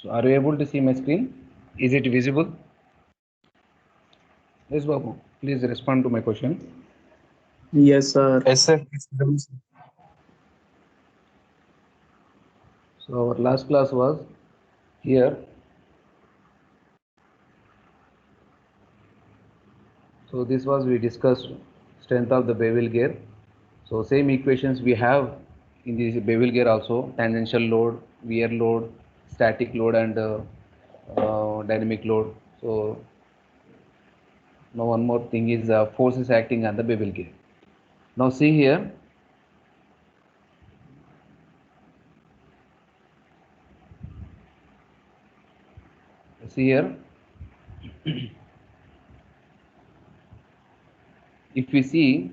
So are you able to see my screen? Is it visible? Yes, Babu. Please respond to my question. Yes, sir. Yes, sir. So our last class was here. So this was we discussed strength of the bevel gear. So same equations we have in this bevel gear also: tangential load, wear load, static load, and dynamic load. So now one more thing is forces acting on the bevel gear. Now see here. See here. If we see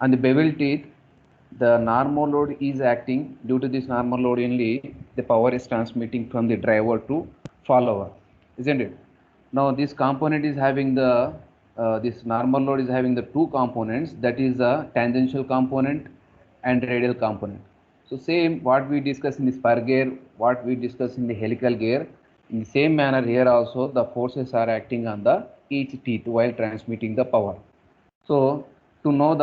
on the bevel teeth, the normal load is acting. Due to this normal load only, the power is transmitting from the driver to follower, isn't it? Now this component is having the this normal load is having the two components, that is the tangential component and radial component. So same what we discussed in the spur gear, what we discussed in the helical gear, in the same manner here also the forces are acting on the each teeth while transmitting the power. So to know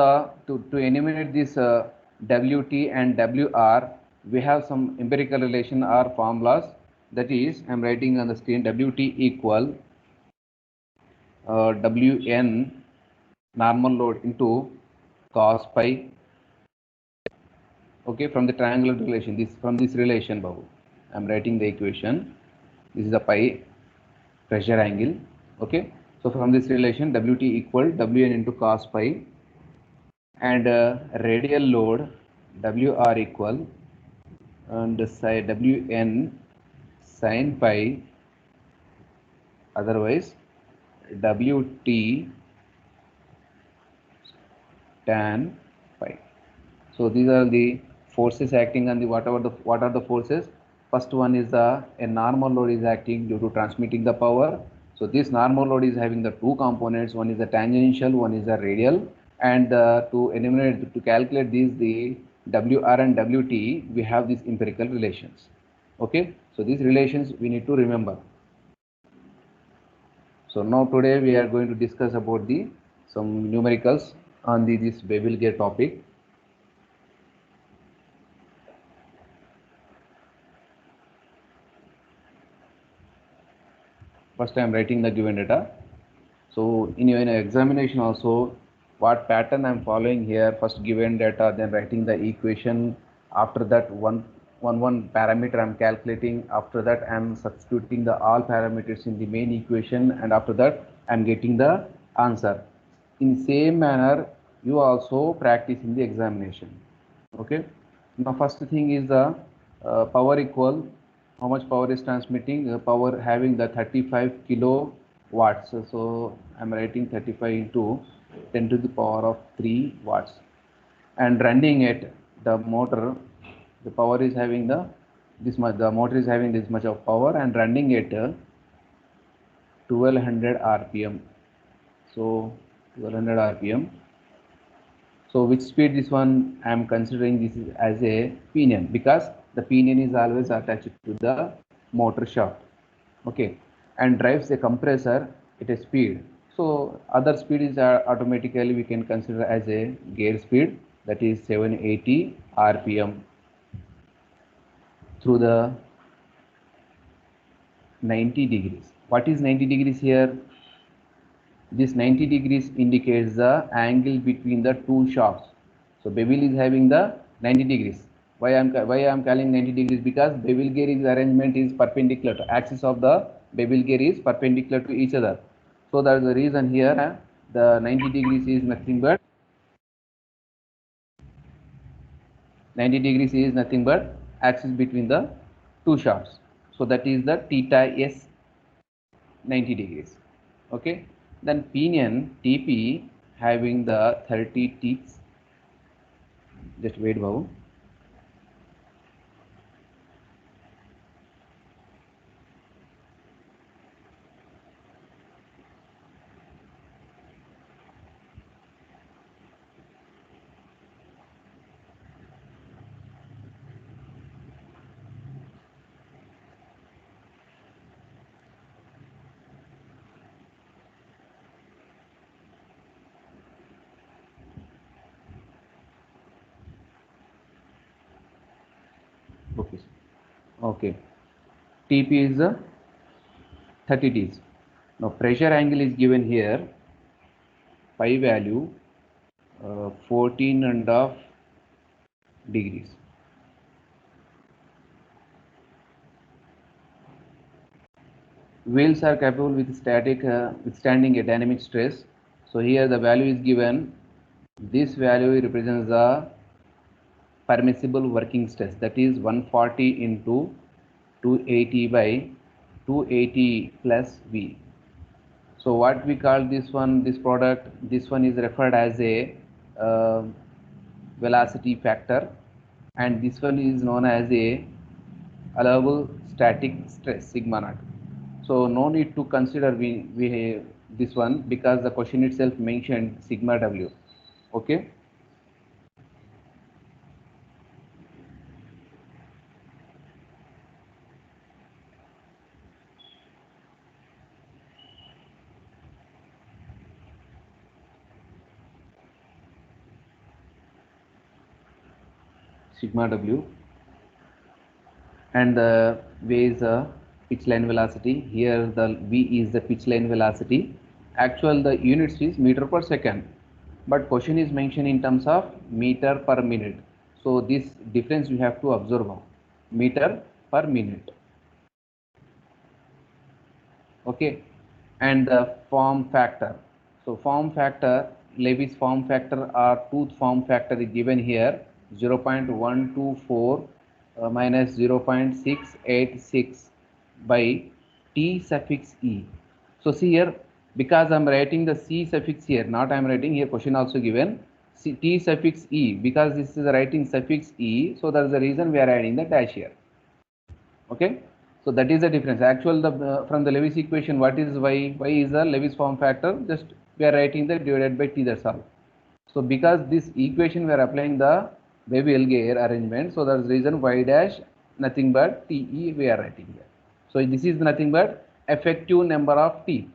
to enumerate this WT and WR, we have some empirical relation or formulas. That is, I am writing on the screen: WT equal Wn normal load into cos pi. Okay, from the triangular relation, from this relation, Babu, I am writing the equation. This is the pi pressure angle. Okay, so from this relation, WT equal Wn into cos pi, and radial load WR equal and Wn sin pi, otherwise WT tan pi. So these are the forces acting on the what are the forces. First one is a normal load is acting due to transmitting the power. So this normal load is having the two components, one is the tangential, one is the radial, and to calculate these, the WR and WT, we have these empirical relations. Okay, so these relations we need to remember. So now today we are going to discuss about the some numericals on this bevel gear topic. First I am writing the given data. So in your examination also, what pattern I am following here: first given data, then writing the equation, after that one parameter I am calculating, after that I am substituting the all parameters in the main equation, and after that I am getting the answer. In same manner you also practice in the examination. Okay, now first thing is the power equal, how much power is transmitting, power having the 35 kilowatts. So I'm writing 35 into 10 to the power of 3 watts, and running it, the motor, the power is having the this much, the motor is having this much of power, and running it 1200 rpm. So 1200 rpm. So which speed this one I am considering this is as a pinion, because the pinion is always attached to the motor shaft. Okay, and drives a compressor at a speed. So other speed is automatically we can consider as a gear speed, that is 780 rpm through the 90 degrees. What is 90 degrees here? This 90 degrees indicates the angle between the two shafts. So bevel is having the 90 degrees. Why I am calling 90 degrees? Because bevel gear is arrangement is perpendicular. To axis of the bevel gear is perpendicular to each other. So that is the reason here the 90 degrees is nothing but 90 degrees is nothing but axis between the two shafts. So that is the theta s 90 degrees. Okay, then pinion TP having the 30 teeth. Just wait, Babu. Okay. Okay. TP is 30 Ts. Now pressure angle is given here. Pi value 14.5 degrees. Wheels are capable with static withstanding a dynamic stress. So here the value is given. This value represents the permissible working stress, that is 140 into 280 by 280 plus V. So what we call this one, this product, this one is referred as a velocity factor, and this one is known as a allowable static stress sigma naught. So no need to consider we this one because the question itself mentioned sigma W. Okay. Sigma W, and the V is the pitch line velocity. Here the V is the pitch line velocity. Actual the units is meter per second, but question is mentioned in terms of meter per minute. So this difference you have to observe now. Meter per minute. Okay, and the form factor. So form factor, Levy's form factor or tooth form factor is given here 0.124 minus 0.686 by T suffix E. So see here, because I am writing the C suffix here, not I am writing here, question also given T suffix E, because this is writing suffix E, so that is the reason we are adding the dash here. Okay, so that is the difference. Actual from the Lewis equation, what is y? Y is the Lewis form factor. Just we are writing the divided by t. That's all. So because this equation we are applying the Webbe-Elgare arrangement, so that's the reason y dash nothing but te we are writing here. So this is nothing but effective number of teeth.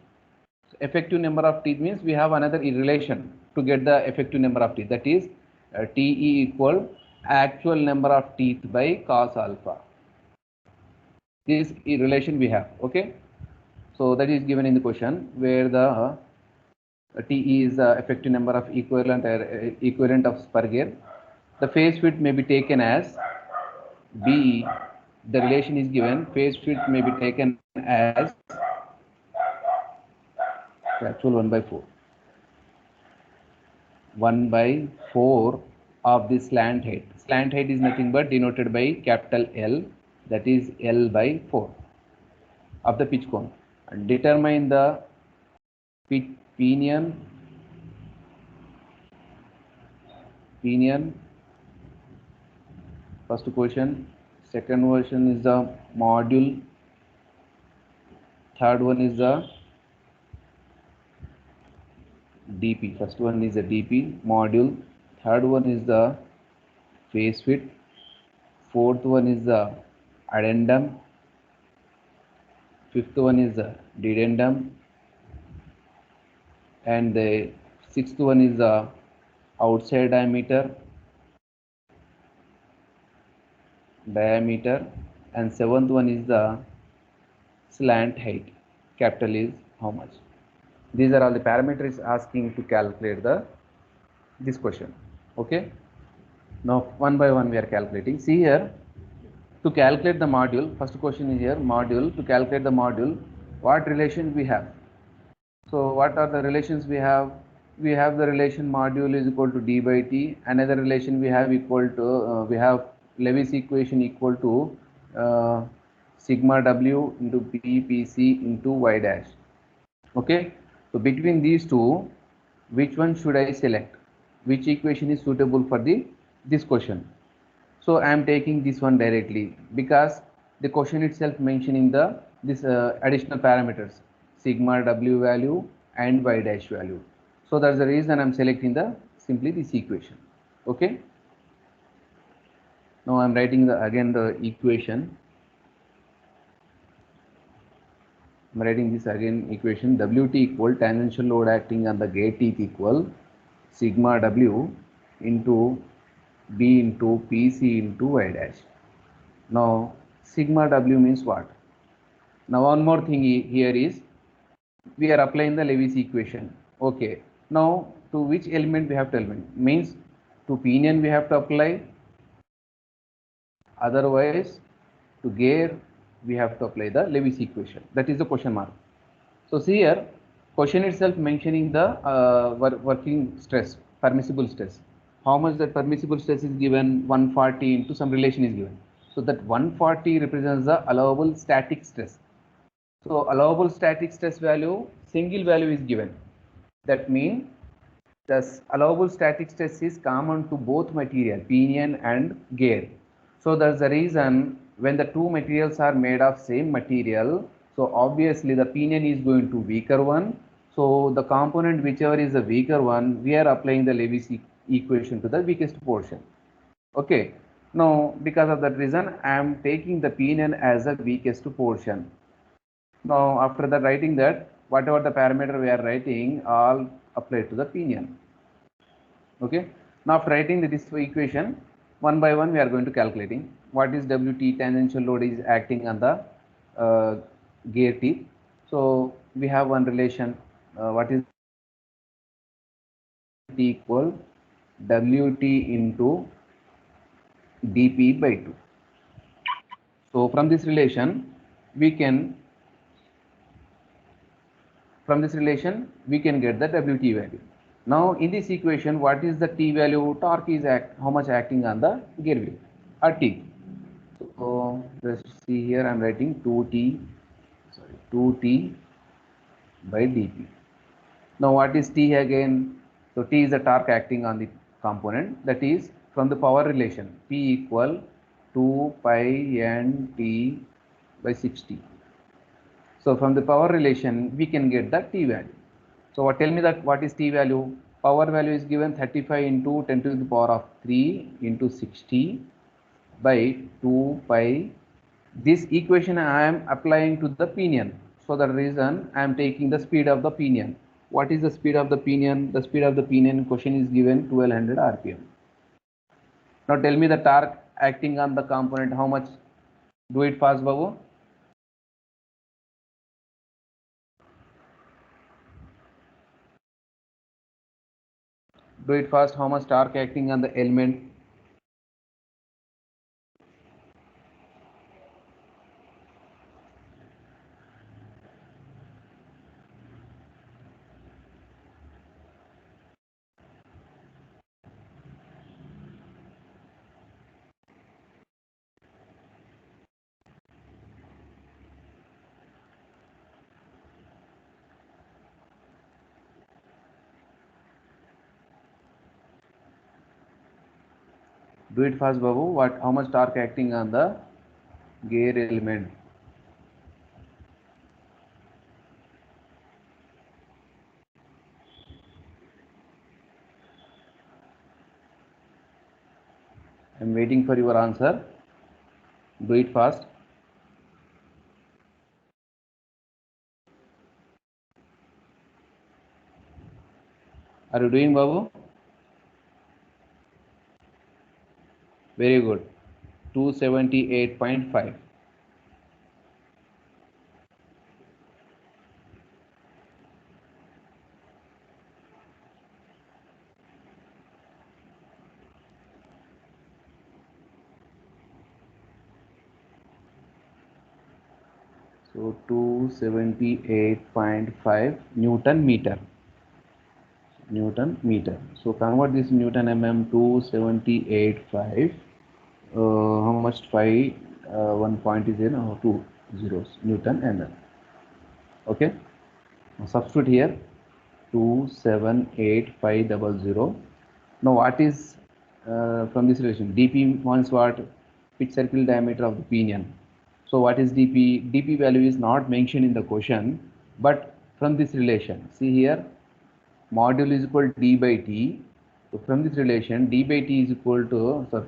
So effective number of teeth means we have another relation to get the effective number of teeth. That is te equal actual number of teeth by cos alpha. This relation we have. Okay, so that is given in the question where the T is the effective number of equivalent of spur gear. The phase width may be taken as B. The relation is given. Phase width may be taken as actual 1 by 4. 1 by 4 of the slant height. Slant height is nothing but denoted by capital L, that is L by 4 of the pitch cone. And determine the pinion first question. Second question is the module. Third one is the DP. First one is the DP module. Third one is the phase width. Fourth one is the addendum. Fifth one is the dedendum. And the sixth one is the outside diameter. And seventh one is the slant height. Capital is how much? These are all the parameters asking to calculate this question. Okay, now one by one we are calculating. See here, to calculate the module, first question is here module. To calculate the module, what relation we have? So what are the relations we have? We have the relation module is equal to d by t. Another relation we have equal to we have Lewis equation equal to sigma w into p pc into y dash. Okay, so between these two, which one should I select? Which equation is suitable for this question? So I am taking this one directly because the question itself mentioning this additional parameters sigma w value and y dash value. So that's the reason I am selecting simply this equation. Okay. Now I am writing again the equation. I am writing this again equation. Wt equal tangential load acting on the gate teeth equal sigma w into B into PC into y dash. Now sigma W means what? Now one more thing here is we are applying the Levy's equation. Okay. Now to which element we have to element? Means to pinion we have to apply. Otherwise to gear we have to apply the Levy's equation. That is the question mark. So see here, question itself mentioning the working stress, permissible stress. How much that permissible stress is given? 140 into some relation is given. So that 140 represents the allowable static stress. So allowable static stress value, single value is given. That means the allowable static stress is common to both material, pinion and gear. So that's the reason when the two materials are made of same material, so obviously the pinion is going to weaker one. So the component whichever is the weaker one, we are applying the Levy's equation to the weakest portion. Okay. Now because of that reason, I am taking the pinion as the weakest portion. Now after that writing that, whatever the parameter we are writing, all apply to the pinion. Okay. Now after writing this equation, one by one we are going to calculating what is WT tangential load is acting on the gear teeth. So we have one relation, what is T equal WT into dP by 2. So from this relation we can get the WT value. Now in this equation, what is the T value? Torque is how much acting on the gear wheel or T. So let's see here, I'm writing 2T by dP. Now what is T again? So T is the torque acting on the component, that is from the power relation P equal 2 pi n T by 60. So from the power relation we can get the T value. So tell me that what is T value? Power value is given 35 into 10 to the power of 3 into 60 by 2 pi. This equation I am applying to the pinion. So the reason I am taking the speed of the pinion. What is the speed of the pinion? The speed of the pinion question is given 1200 RPM. Now tell me the torque acting on the component, how much? Do it fast, Babu. Do it fast. How much torque acting on the element? Do it fast, Babu. How much torque acting on the gear element? I am waiting for your answer. Do it fast. Are you doing, Babu? Very good. 278.5. So 278.5 Newton meter. Newton meter. So convert this Newton mm 278.5. How much 5? One point is in 2 zeros. Newton mm. Okay. Now substitute here 278,500. Now what is from this relation? dP means what? Pitch circle diameter of the pinion. So what is dP? dP value is not mentioned in the question, but from this relation, see here, module is equal to d by t. So from this relation, d by t is equal to, so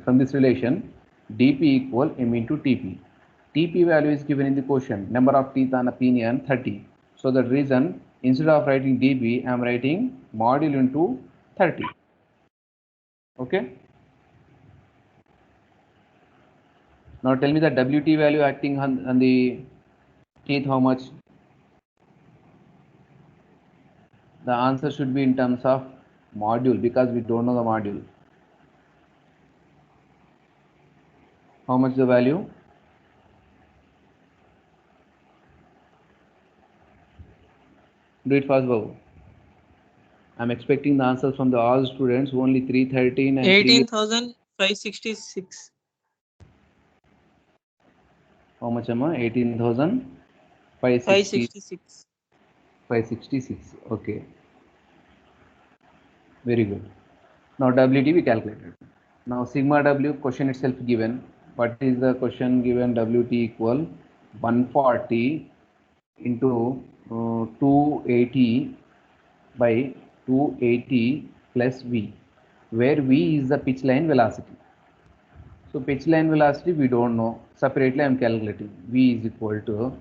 from this relation, dP equal m into tp. Tp value is given in the question. Number of teeth on a pinion 30. So the reason, instead of writing dB, I am writing module into 30. Okay. Now tell me the WT value acting on the teeth, how much? The answer should be in terms of module because we don't know the module. How much the value? Do it fast, Babu. I'm expecting the answers from the all students. Only 313 and 18,566. How much am I? 18,566. 566. Okay. Very good. Now WT we calculated. Now sigma W question itself given. What is the question given? WT equal 140 into 280 by 280 plus V, where V is the pitch line velocity. So pitch line velocity we don't know. Separately I am calculating. V is equal to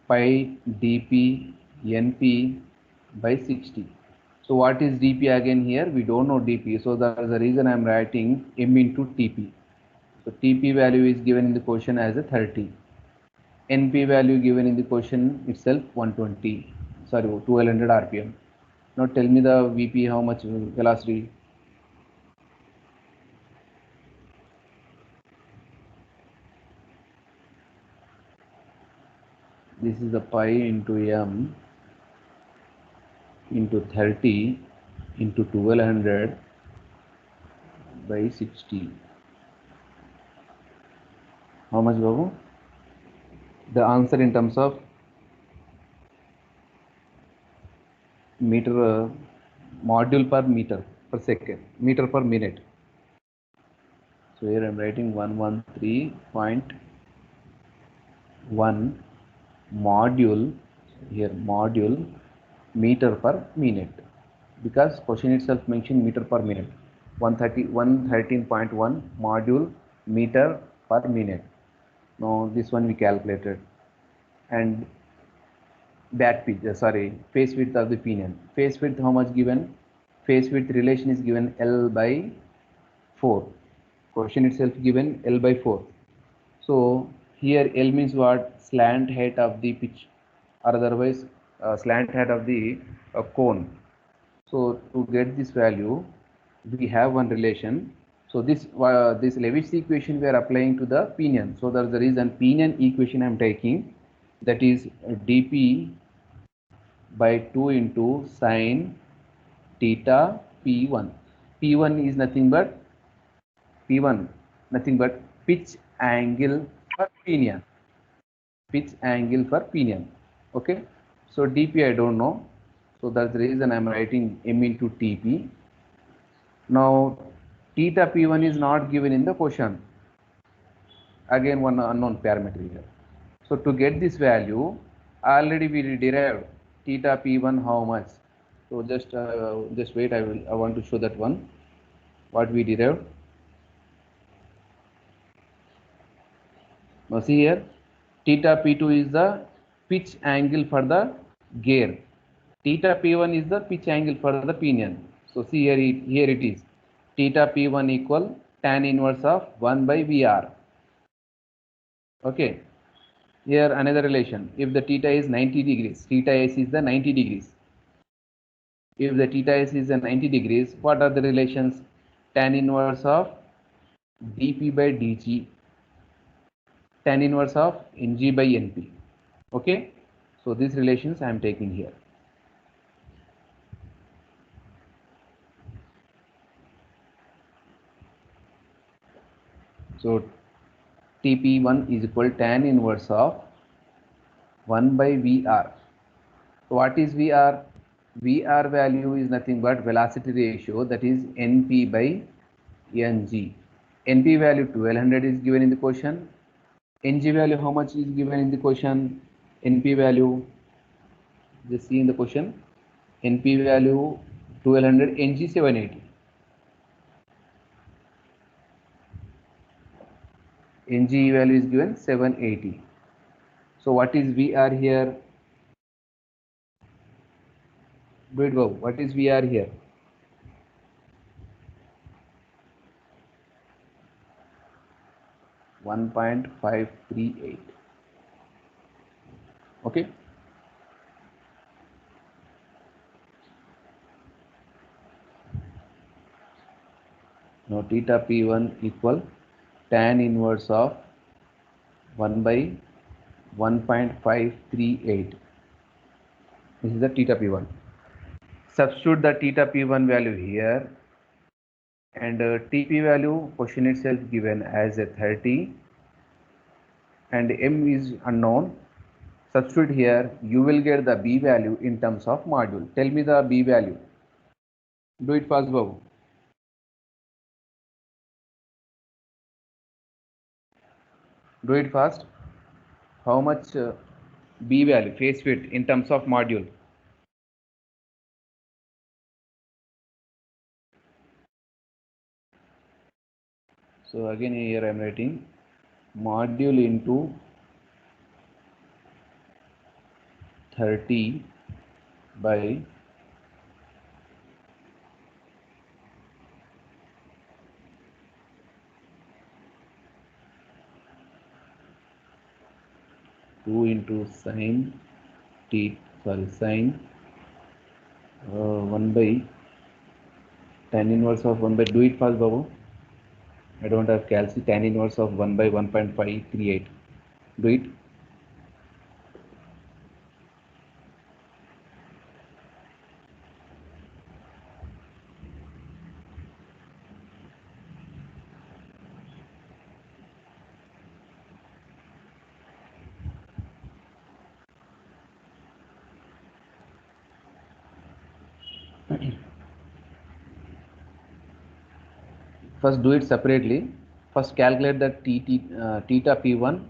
pi dp np by 60. So what is dp again here? We don't know dp. So that is the reason I am writing m into tp. So tp value is given in the question as a 30. NP value given in the question itself 120. Sorry, 1200 RPM. Now tell me the VP, how much velocity? This is the pi into m into 30 into 1200 by 60. How much, Babu? The answer in terms of meter, module per meter per second, meter per minute. So here I am writing 113.1 module, here module meter per minute, because question itself mentioned meter per minute. 113.1 module meter per minute. Now this one we calculated. And back pitch, face width of the pinion. Face width how much given? Face width relation is given L by 4. Question itself given L by 4. So here L means what? Slant height of the pitch, or otherwise slant height of the cone. So to get this value, we have one relation. So this Lewis equation we are applying to the pinion. So that's the reason pinion equation I am taking, that is dp by 2 into sine theta p1. P1 is nothing but pitch angle for pinion. Pitch angle for pinion. Okay. So dp I don't know. So that's the reason I am writing m into tp. Now theta p1 is not given in the question. Again one unknown parameter here. So to get this value, already we derived theta p1 how much. So just wait. I want to show that one. What we derived. Now see here, theta p2 is the pitch angle for the gear. Theta p1 is the pitch angle for the pinion. So see here it is. Theta p1 equal tan inverse of 1 by Vr. Okay. Here another relation. If the theta is 90 degrees, theta s is the 90 degrees. If the theta s is a 90 degrees, what are the relations? Tan inverse of dp by dg, tan inverse of ng by np. Okay. So these relations I am taking here. So Tp1 is equal tan inverse of 1 by Vr. So what is Vr? Vr value is nothing but velocity ratio, that is Np by Ng. Np value 1200 is given in the question. Ng value how much is given in the question? Np value, just see in the question. Np value 1200, Ng 780. Ng value is given 780. So what is Vr here? Wait, go. What is Vr here? 1.538. Okay. Now theta P1 equal tan inverse of 1 by 1.538. This is the theta P1. Substitute the theta P1 value here, and TP value question itself given as a 30 and M is unknown. Substitute here, you will get the B value in terms of module. Tell me the B value. Do it fast, Babu. Do it fast. How much B value, phase width in terms of module? So again here I am writing module into 30 by 2 into sine sine 1 by tan inverse of 1 by, do it fast, Babu. I don't have calci. Tan inverse of 1 by 1.538. Do it. First do it separately. First calculate the theta P1,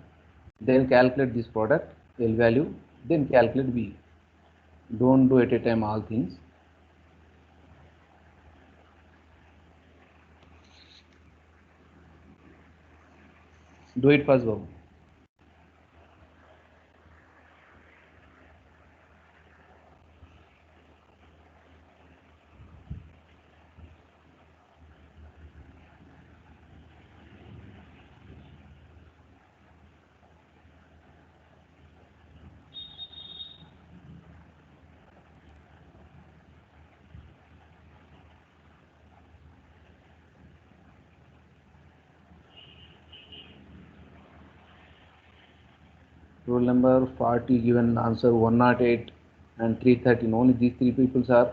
then calculate this product L value, then calculate B. Don't do at a time all things. Do it first, Babu. Roll number 40 given answer 108 and 313. Only these three people are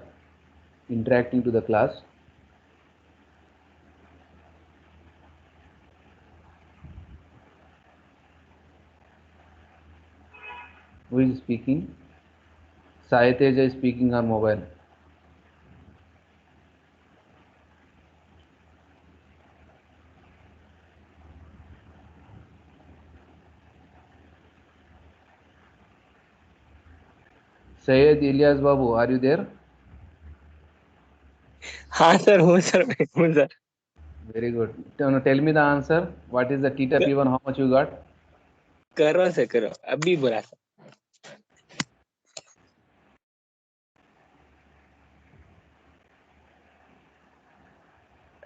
interacting to the class. Who is speaking? Sai Teja is speaking on mobile. Sayed Ilyas Babu, are you there? हाँ sir हूँ sir हूँ sir. Very good. Now tell me the answer. What is the theta P1? How much you got? करो sir करो अभी बोला sir.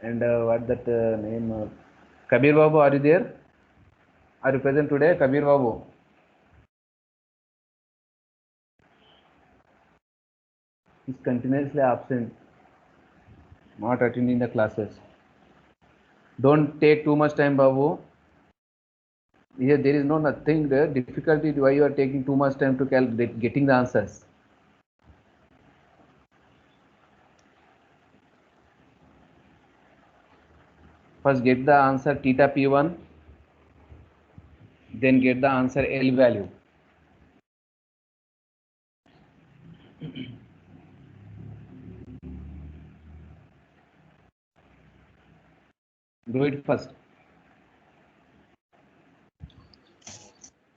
And what that name? Kabir Babu, are you there? Are you present today, Kabir Babu? He's continuously absent, not attending the classes. Don't take too much time, Babu. Here there is no nothing there. Difficulty why you are taking too much time to calculate getting the answers. First get the answer theta P1, then get the answer L value. Do it first.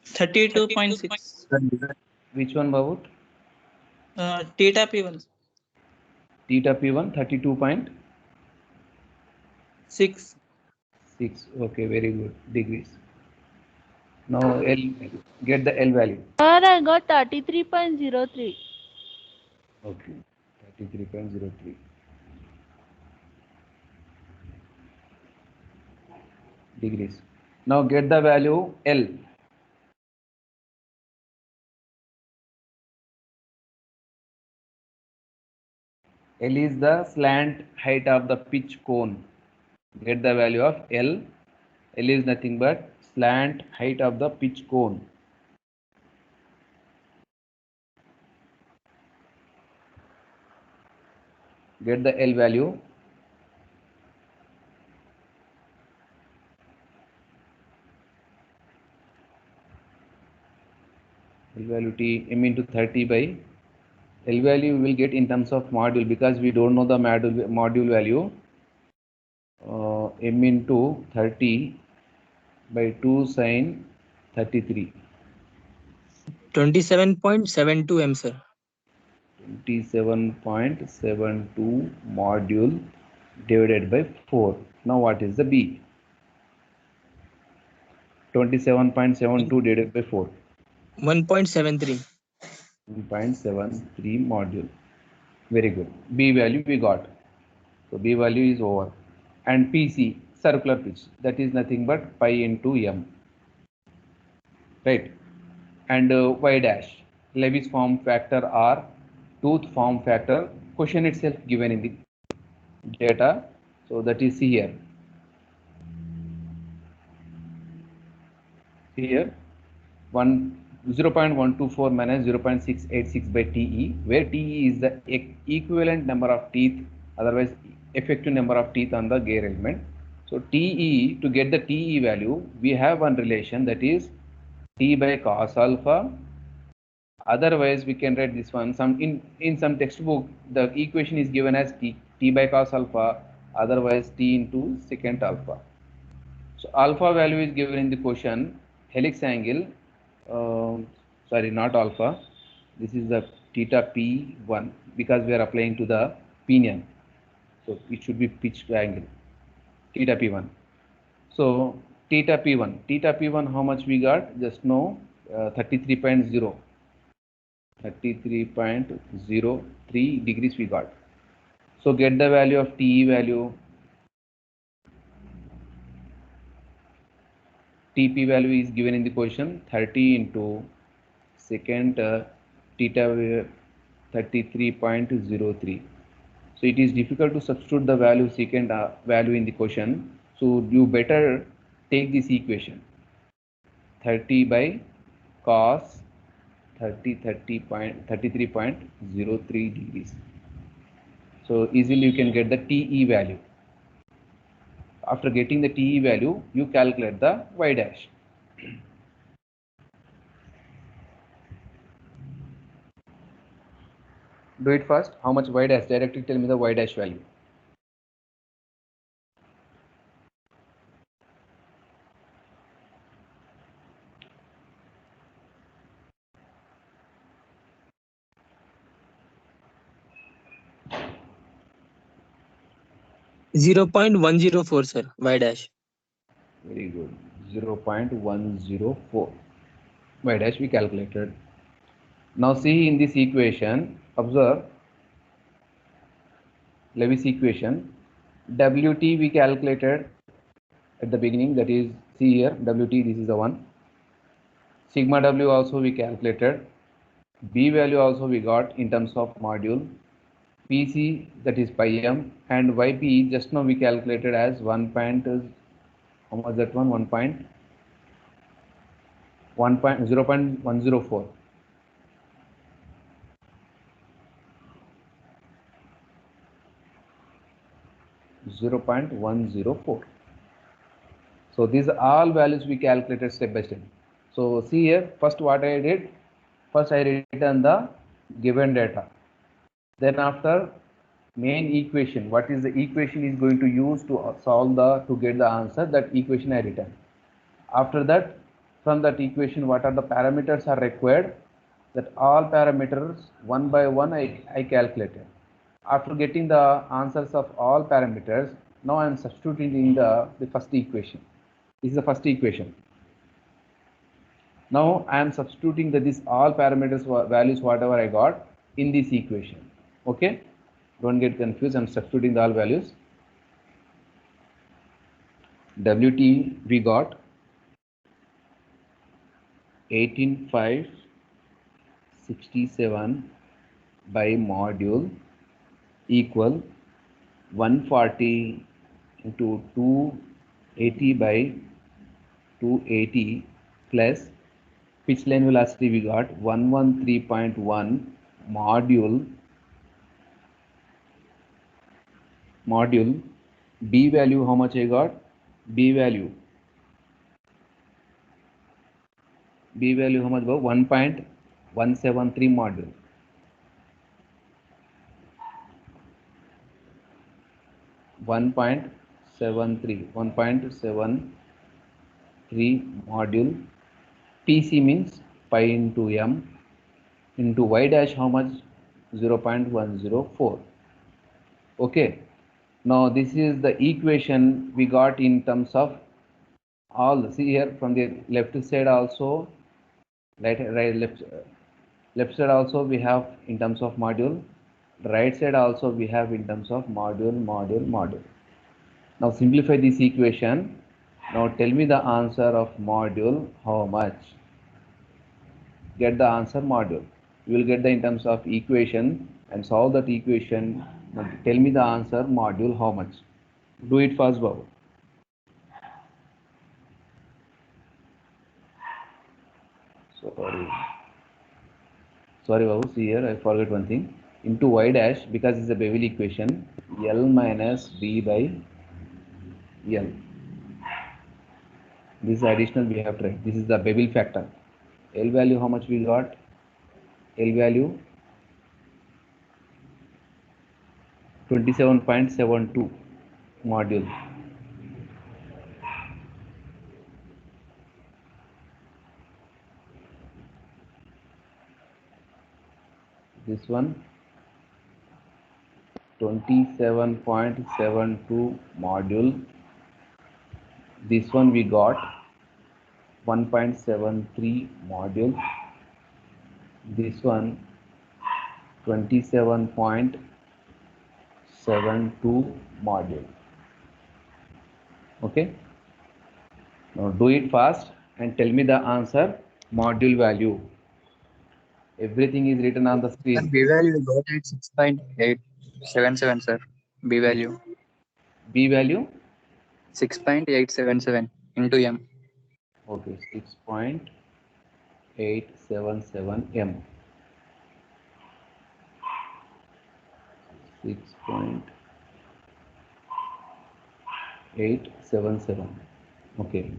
32.6. Which one, Babu? Theta P1. Theta P1 32.6. 6. Okay, very good. Degrees. Now L, get the L value. Sir, I got 33.03. Okay, 33.03 degrees. Now get the value L. L is the slant height of the pitch cone. Get the value of L. L is nothing but slant height of the pitch cone. Get the L value. L value T m into 30 by L value we will get in terms of module, because we don't know the module value. M into 30 by 2 sine 33. 27.72 M, sir. 27.72 module divided by 4. Now what is the B? 27.72 divided by 4. 1.73. 1.73 module. Very good. B value we got. So B value is over. And PC, circular pitch, that is nothing but pi into m. Right. And y dash, Levis form factor or tooth form factor. Question itself given in the data. So that is here. Here 0.124 minus 0.686 by TE, where TE is the equivalent number of teeth, otherwise effective number of teeth on the gear element. So TE, to get the TE value, we have one relation, that is T by cos alpha. Otherwise we can write this one, in some textbook the equation is given as T by cos alpha, otherwise T into secant alpha. So alpha value is given in the question, helix angle, sorry, not alpha, this is the theta P1, because we are applying to the pinion, so it should be pitch angle, theta P1. So theta P1, how much we got? Just know 33.0, 33.03 degrees we got. So get the value of TE value. TP value is given in the question, 30 into secant theta 33.03. So it is difficult to substitute the value secant value in the question. So you better take this equation, 30 by cos 33.03 degrees. So easily you can get the TE value. After getting the TE value, you calculate the y dash. Do it first. How much y dash? Directly tell me the y dash value. Zero 0.104, sir. Y dash. Very good. 0.104 y dash we calculated. Now see in this equation, observe Levis equation. WT we calculated at the beginning, that is, see here, WT, this is the one. Sigma W also we calculated. B value also we got in terms of module. PC, that is pi m, and YP just now we calculated as 1. How much that one? 0.104. So these are all values we calculated step by step. So see here, first what I did, first I written the given data. Then after main equation, what is the equation is going to use to solve to get the answer, that equation I written. After that, from that equation, what are the parameters are required, that all parameters one by one I calculated. After getting the answers of all parameters, now I am substituting in the first equation. This is the first equation. Now I am substituting this all parameters values whatever I got in this equation. Okay, don't get confused. I am substituting the all values. WT we got 18567 by module equal 140 into 280 by 280 plus pitch line velocity we got 113.1 module B value how much I got? B value how much about 1.173 module. One point seven three module. PC means pi into m into y dash how much? 0.104. Okay. Now this is the equation we got in terms of all. See here from the left side also, left side also we have in terms of module. Right side also we have in terms of module. Now simplify this equation. Now tell me the answer of module how much. Get the answer module. You will get the in terms of equation and solve that equation. Now tell me the answer module how much. Do it fast, Babu. Sorry Babu, see here I forgot one thing. Into y dash, because it's a Bevel equation, L minus d by L. This is additional we have tried. This is the Bevel factor. L value how much we got? L value 27.72 module. This one 27.72 module. This one we got 1.73 module. This one 27.72 module. Okay. Now do it fast and tell me the answer module value. Everything is written on the screen. B value got at 6.877, sir. B value. B value? 6.877 into M. Okay, 6.877 M. 6.877. Okay.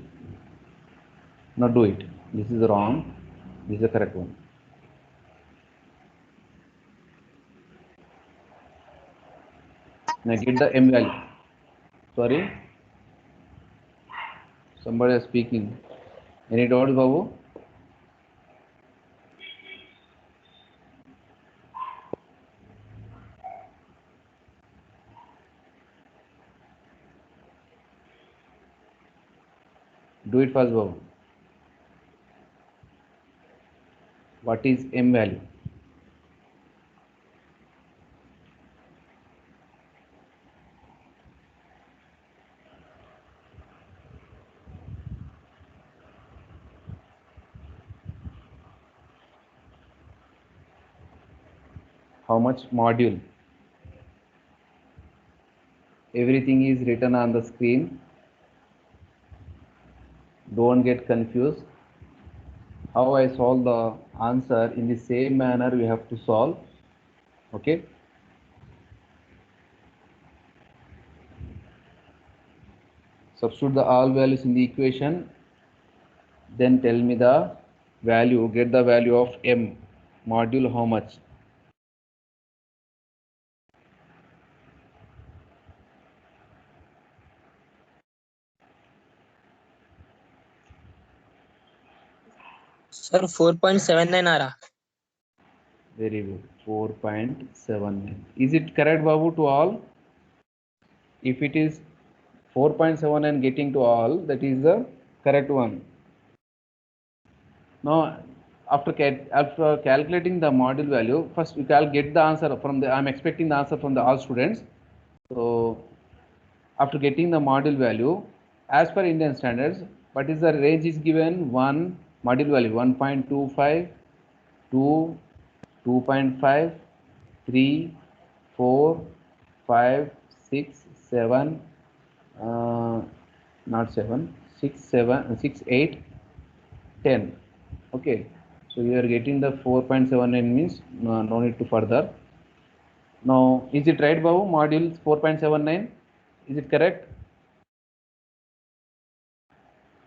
Now do it. This is wrong. This is the correct one. Now get the M value. Sorry. Somebody is speaking. Any doubts, Babu? Do it first, Babu. What is M value? How much module? Everything is written on the screen. Don't get confused. How I solve the answer in the same manner we have to solve. Okay. Substitute the all values in the equation. Then tell me the value. Get the value of M module how much? Sir, 4.79 आ रहा. Very good. 4.79. Is it correct, Babu, to all? If it is 4.7 and getting to all, that is the correct one. Now, after calculating the module value, first you can get the answer from the. I'm expecting the answer from the all students. So, after getting the module value, as per Indian standards, what is the range is given 1 module value 1.25, 2, 2.5, 3, 4, 5, 6, 7, not 7, 6, 7, 6, 8, 10. Okay, so you are getting the 4.79 means no need to further. Now, is it right, Babu? Module 4.79, is it correct?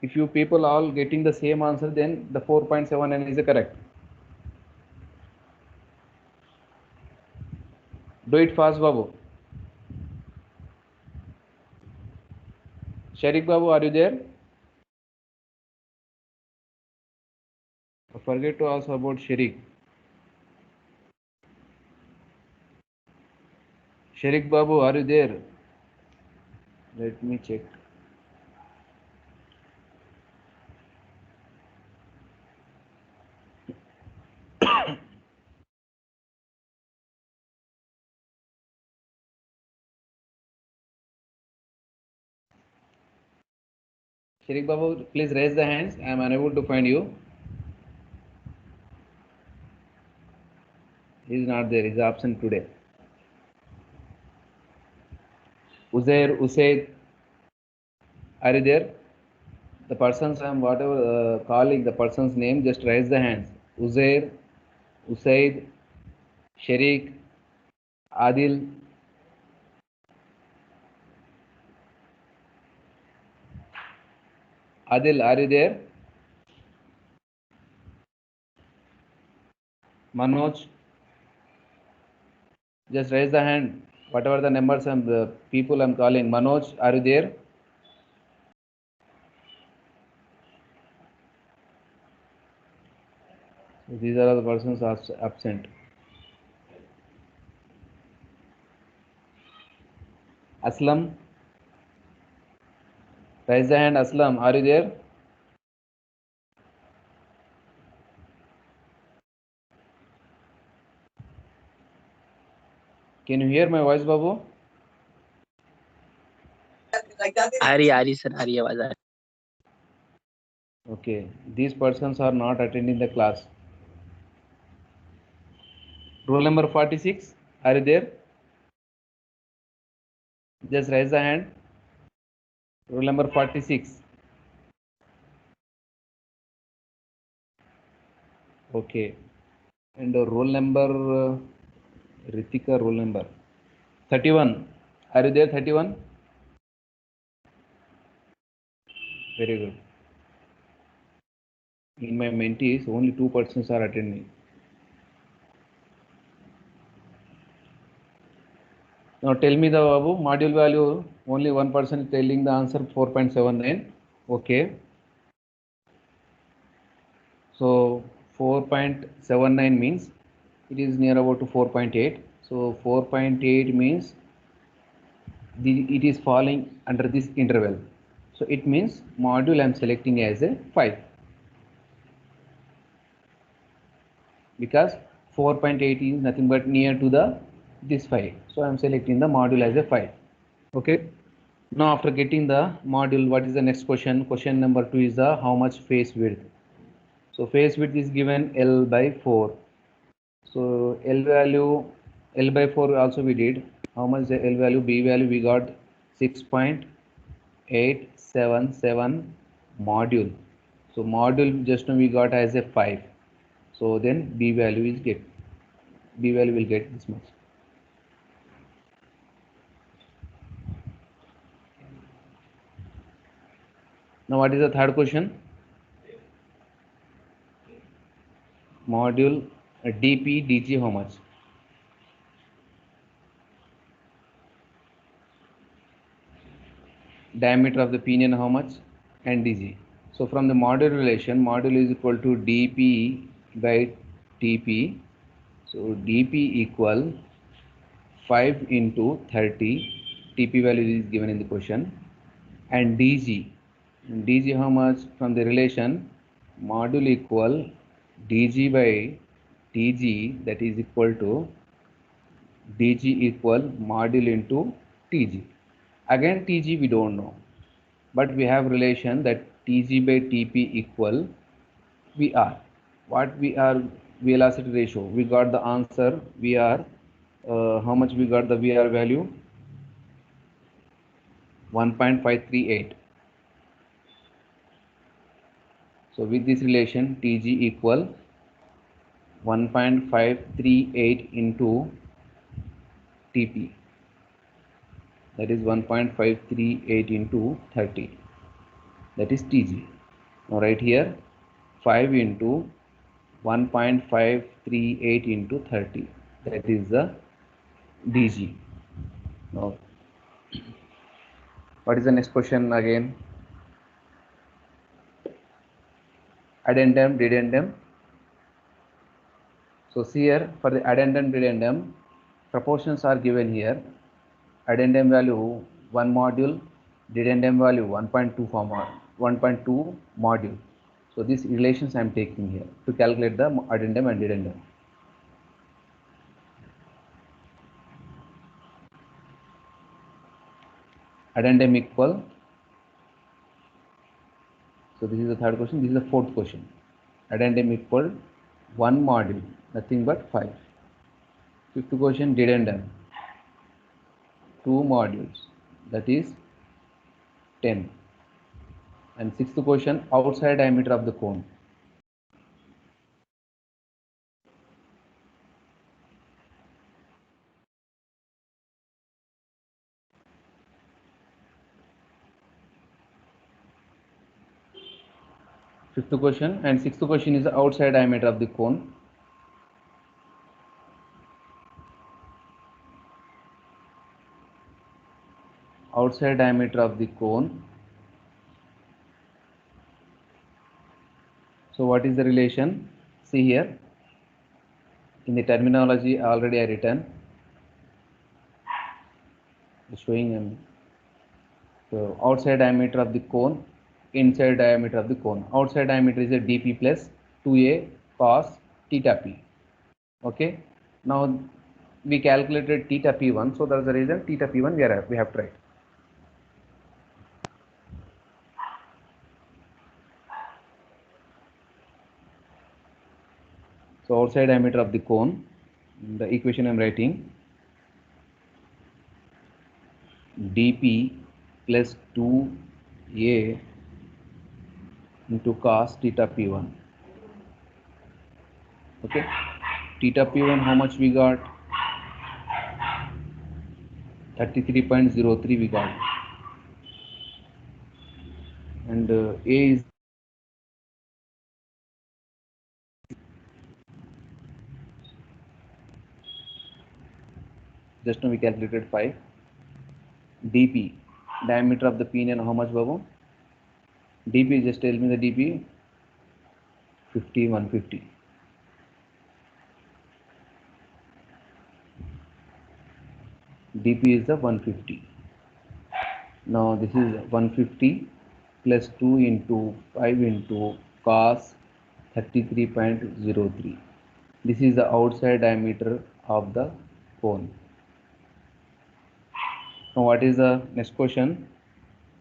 If you people all getting the same answer, then the 4.79 is correct. Do it fast, Babu. Sharik Babu, are you there? I forget to ask about Sharik. Sharik Babu, are you there? Let me check. Sharik Babu, please raise the hands. I am unable to find you. He is not there. He is absent today. Uzair, Usaid, are you there? The persons I am whatever calling the person's name, just raise the hands. Uzair, Usaid, Sharik, Adil. Adil, are you there? Manoj, just raise the hand. Whatever the numbers and the people I'm calling. Manoj, are you there? So these are the persons absent. Aslam, raise the hand. Aslam, are you there? Can you hear my voice, Babu? आ रही sir, आ रही आवाज आ रही. Okay, these persons are not attending the class. Roll number 46, are you there? Just raise the hand. Roll number 46. Okay, and roll number Ritika, roll number 31. Are you there? 31. Very good. In my mentees, only 2 persons are attending. Now tell me the Babu, module value, only one person is telling the answer 4.79. Okay. So 4.79 means it is near about to 4.8. So 4.8 means it is falling under this interval. So it means module I am selecting as a 5. Because 4.8 is nothing but near to this 5. So I am selecting the module as a 5. Okay. Now after getting the module, what is the next question? Question number 2 is the how much face width. So face width is given L by 4. So L value, L by 4 also we did. How much the L value? B value we got 6.877 module. So module just now we got as a 5. So then B value will get this much. Now what is the third question? Module DP DG how much? Diameter of the pinion how much? And DG. So from the module relation, module is equal to DP by TP. So DP equal 5 into 30. TP value is given in the question. And DG. DG how much? From the relation, module equal DG by TG, that is equal to DG equal module into TG. Again TG we don't know, but we have relation that TG by TP equal VR. What VR velocity ratio? We got the answer VR. How much we got the VR value? 1.538. So with this relation, TG equal 1.538 into TP. That is 1.538 into 30. That is TG. Now right here, 5 into 1.538 into 30. That is the DG. Now, what is the next question again? Addendum, dedendum. So see here, for the addendum, dedendum, proportions are given here. Addendum value 1 module, dedendum value 1.2 module. So these relations I am taking here to calculate the addendum and dedendum. Addendum equal. So this is the third question. This is the fourth question. Addendum equal 1 module, nothing but 5. Fifth question, dedendum 2 modules, that is 10. And sixth question, outside diameter of the cone. Fifth question and sixth question is the outside diameter of the cone. Outside diameter of the cone. So what is the relation? See here. In the terminology already I written. Showing so outside diameter of the cone, inside diameter of the cone. Outside diameter is a dp plus 2a cos theta p. Okay. Now we calculated theta p1, so that's the reason theta p1 we have tried. So outside diameter of the cone, the equation I am writing dp plus 2a into cos theta p1. Okay, theta p1 how much we got? 33.03 we got, and a is just now we calculated 5. dp, diameter of the pinion how much, Babu? dp, just tell me the dp. 150. dp is the 150. Now this is 150 plus 2 into 5 into cos 33.03. This is the outside diameter of the cone. Now what is the next question?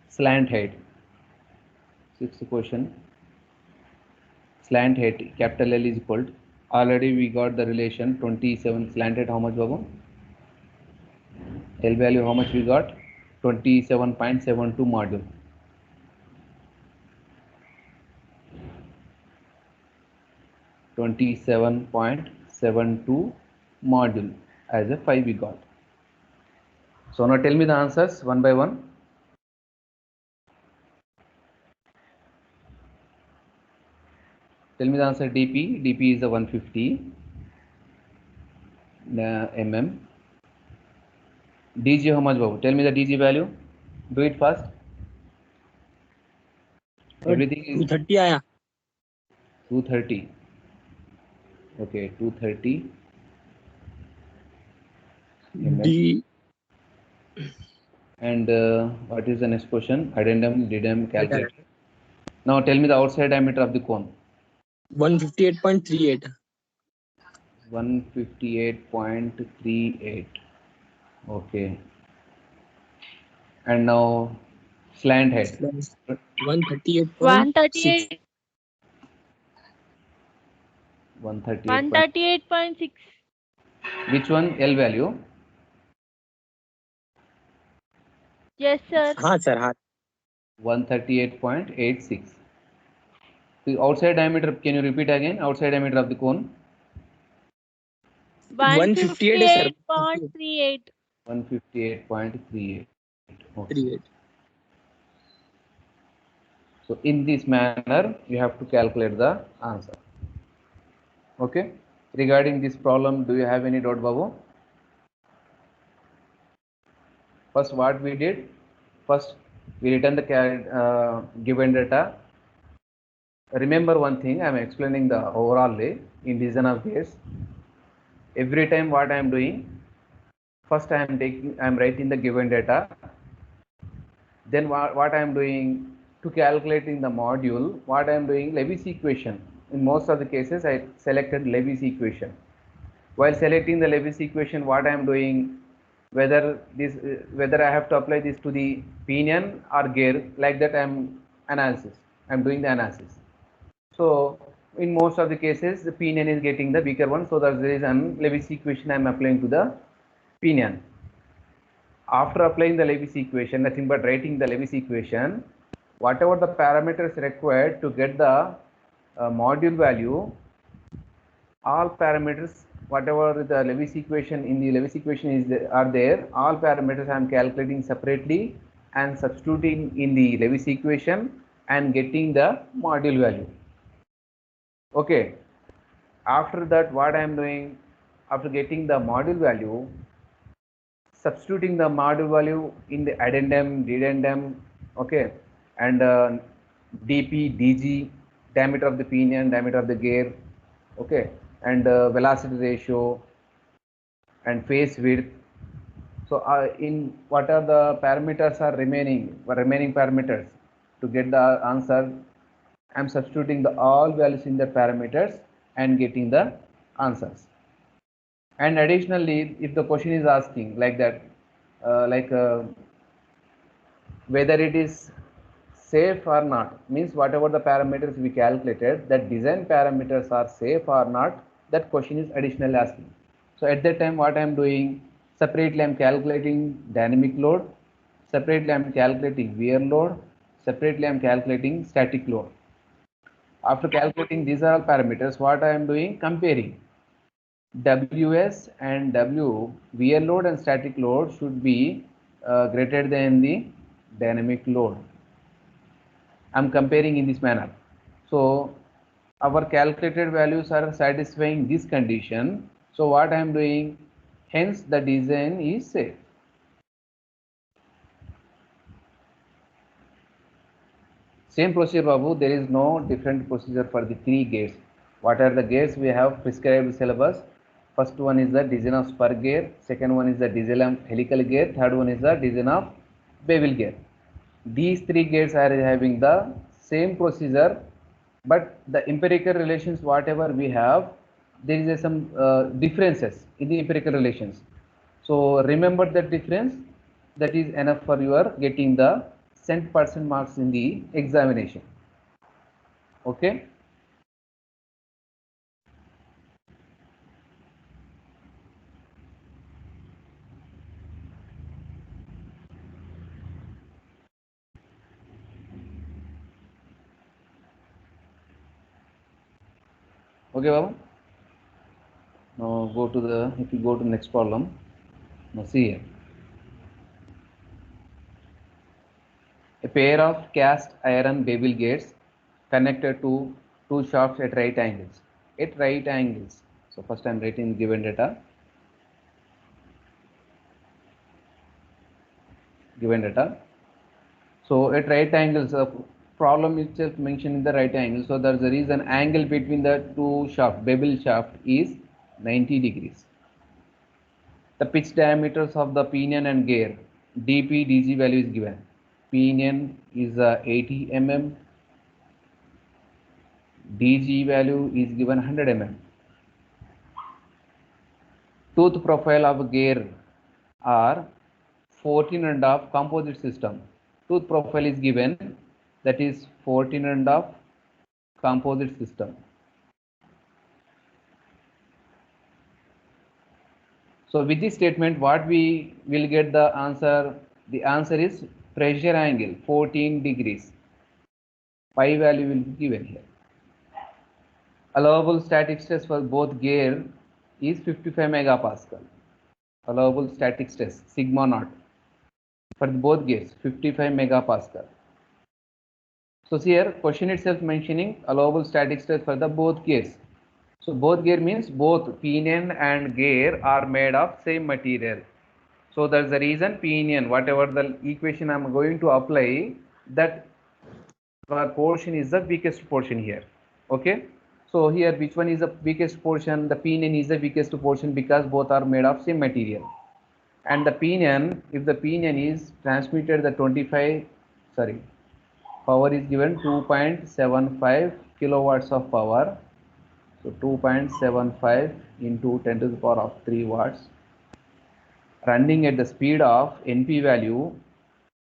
Slant height. Sixth question. Slant height, capital L is equal to, already we got the relation 27. Slant height how much, Babu? L value how much we got? 27.72 module. .72 module as a 5 we got. So now tell me the answers one by one. Tell me the answer. dp is the 150 mm. dg how much, Babu? Tell me the dg value. Do it fast. Everything is 230 आया 230. Okay, 230 mm. D And what is the next question? Addendum, dedendum calculated. Now tell me the outside diameter of the cone. 158.38 158.38. Okay. And now slant height. 138.6 138. 138. 138.6. Which one? L value? Yes, sir. हाँ sir, हाँ. 138.86. The outside diameter, can you repeat again? Outside diameter of the cone? 158 है sir. 158.38. 158.38. Okay. 38. So in this manner, you have to calculate the answer. Okay. Regarding this problem, do you have any doubt, Babu? First, what we did? First, we return the given data. Remember one thing, I am explaining the overall in design of gates. Every time what I am doing, first I am writing the given data. Then what I am doing to calculating the module, what I am doing, Levy's equation. In most of the cases, I selected Levy's equation. While selecting the Levy's equation, what I am doing, whether I have to apply this to the pinion or gear, like that I am doing the analysis. So in most of the cases, the pinion is getting the weaker one, so that there is an Levy's equation I am applying to the pinion. After applying the Levy's equation, nothing but writing the Levy's equation, whatever the parameters required to get the module value, all parameters, whatever the Levy's equation in the Levy's equation are there, all parameters I am calculating separately and substituting in the Levy's equation and getting the module value. Okay. After that, what I am doing, after getting the module value, substituting the module value in the addendum, dedendum, okay, and dp, dg, diameter of the pinion, diameter of the gear, okay, and velocity ratio and face width. So in what are the parameters are remaining parameters to get the answer, I am substituting the all values in the parameters and getting the answers. And additionally, if the question is asking like that, whether it is safe or not, means whatever the parameters we calculated, that design parameters are safe or not, that question is additionally asking. So at that time, what I am doing, separately I am calculating dynamic load, separately I am calculating wear load, separately I am calculating static load. After calculating these are all parameters, what I am doing, comparing WS and W, wear load and static load should be greater than the dynamic load. I am comparing in this manner. So our calculated values are satisfying this condition. So what I am doing, hence the design is safe. Same procedure, Babu, there is no different procedure for the 3 gates. What are the gates we have prescribed syllabus? First one is the design of spur gear, second one is the design of helical gear, third one is the design of bevel gear. These 3 gates are having the same procedure, but the empirical relations whatever we have, there is some differences in the empirical relations. So remember that difference, that is enough for your getting the 100% marks in the examination. Okay. Okay, Babu. Now go to the, if you go to next problem, now see here. A pair of cast iron bevel gates connected to 2 shafts at right angles. At right angles. So first I am writing given data. Given data. So at right angles, problem itself mentioned in the right angle. So there is an angle between the 2 shaft, bevel shaft is 90 degrees. The pitch diameters of the pinion and gear, dp, dg value is given. Pinion is 80 mm, dg value is given 100 mm. Tooth profile of gear are 14.5 composite system. Tooth profile is given, that is 14.5 composite system. So with this statement, what we will get the answer? The answer is pressure angle 14 degrees. Pi value will be given here. Allowable static stress for both gear is 55 megapascal. Allowable static stress sigma naught for both gears 55 megapascal. So here question itself mentioning allowable static stress for the both gears. So both gear means both pinion and gear are made of same material. So that's the reason pinion, whatever the equation I'm going to apply, that portion is the weakest portion here. Okay. So here which one is the weakest portion? The pinion is the weakest portion because both are made of same material. And the pinion, if the pinion is transmitted the 25, sorry, power is given 2.75 kilowatts of power. So 2.75 into 10 to the power of 3 watts. Running at the speed of NP value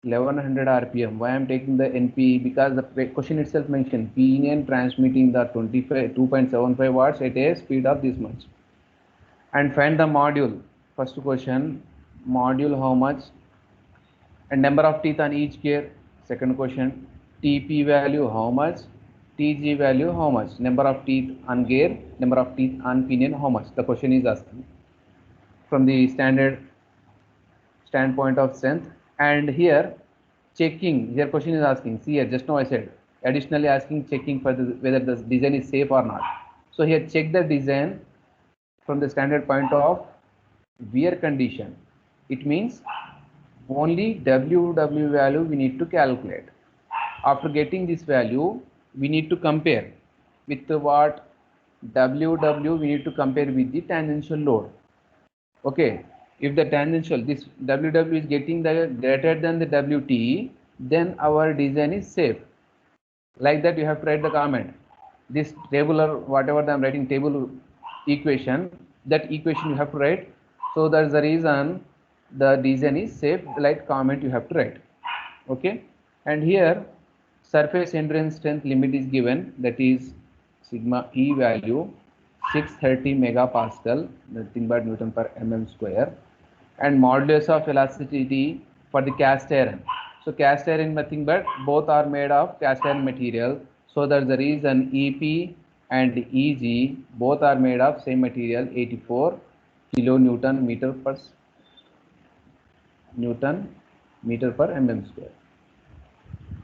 1100 RPM. Why I am taking the NP? Because the question itself mentioned pinion transmitting the 2.75 watts at a speed of this much. And find the module. First question, module how much? And number of teeth on each gear. Second question, TP value how much? TG value how much? Number of teeth on gear, number of teeth on pinion how much? The question is asking from the standard standpoint of strength. And here checking, here question is asking, see here just now I said additionally asking checking for whether the design is safe or not. So here check the design from the standard point of wear condition. It means only WW value we need to calculate. After getting this value, we need to compare with what? WW we need to compare with the tangential load. Okay, if the tangential, this WW is getting the greater than the WT, then our design is safe. Like that you have to write the comment. This table or whatever I am writing table equation, that equation you have to write. So that's the reason the design is safe, like comment you have to write. Okay, and here surface endurance strength limit is given, that is sigma E value 630 megapascal, nothing but Newton per mm square, and modulus of elasticity for the cast iron. So cast iron nothing but both are made of cast iron material. So that's the reason EP and EG both are made of same material, 84 kilonewton meter per Newton meter per mm square.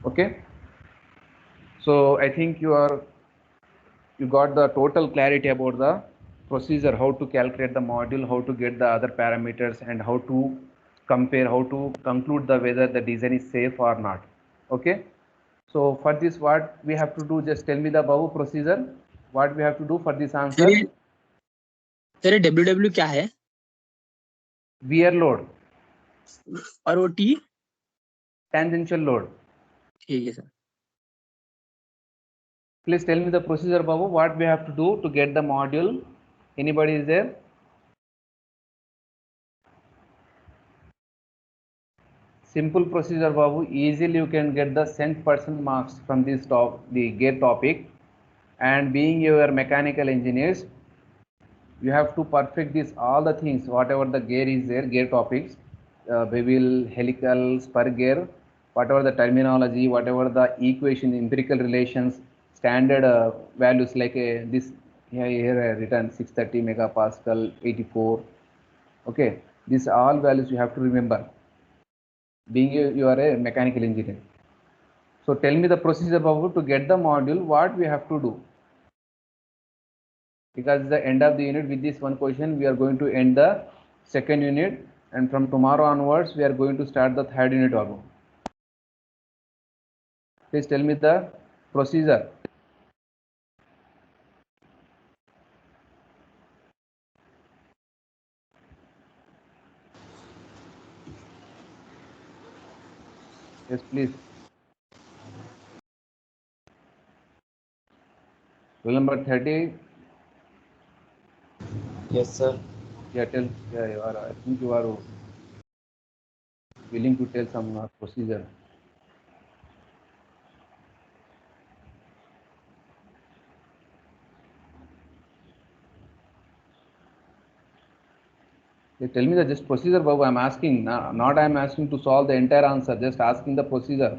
Okay. So I think you got the total clarity about the procedure, how to calculate the module, how to get the other parameters, and how to compare, how to conclude the whether the design is safe or not. Okay. So for this, what we have to do, just tell me the Babu procedure. What we have to do for this answer? Sir WW क्या है Wear load, और वो T? tangential load. ठीक है sir. Please tell me the procedure, Babu. What we have to do to get the module? Anybody is there? Simple procedure, Babu. Easily you can get the cent percent marks from this the gear topic. And being your mechanical engineers, you have to perfect this all the things, whatever the gear is there, gear topics, bevel, helical, spur gear, whatever the terminology, whatever the equation, empirical relations, standard values like this here written 630 megapascal, 84. Okay, these all values you have to remember. Being you are a mechanical engineer. So tell me the procedure, Babu, to get the module, what we have to do. Because it's the end of the unit, with this one question we are going to end the second unit, and from tomorrow onwards we are going to start the third unit also. Please tell me the procedure. Yes, please. Rule number 30. Yes, sir. Yeah, tell. Yeah, you are. I think you are willing to tell some procedure. They tell me the just procedure, Babu. I'm asking, not I'm asking to solve the entire answer, just asking the procedure.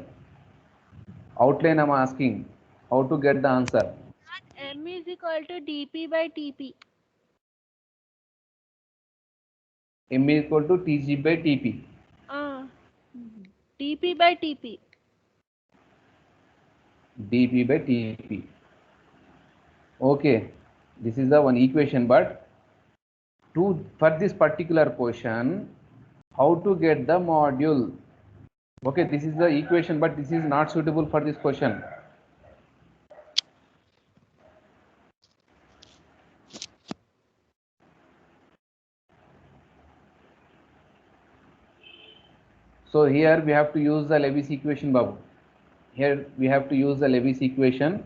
Outline I'm asking, how to get the answer. M is equal to dp by tp. M is equal to Tg by Tp. dp by tp. dP by Tp. Okay, this is the one equation, but for this particular question, how to get the module? Okay, this is the equation, but this is not suitable for this question. So here we have to use the Levis equation, Babu. Here we have to use the Levis equation.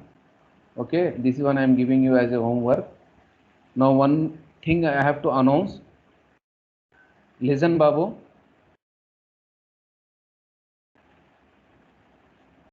Okay, this is one I am giving you as a homework. Now one thing I have to announce. Listen, Babu.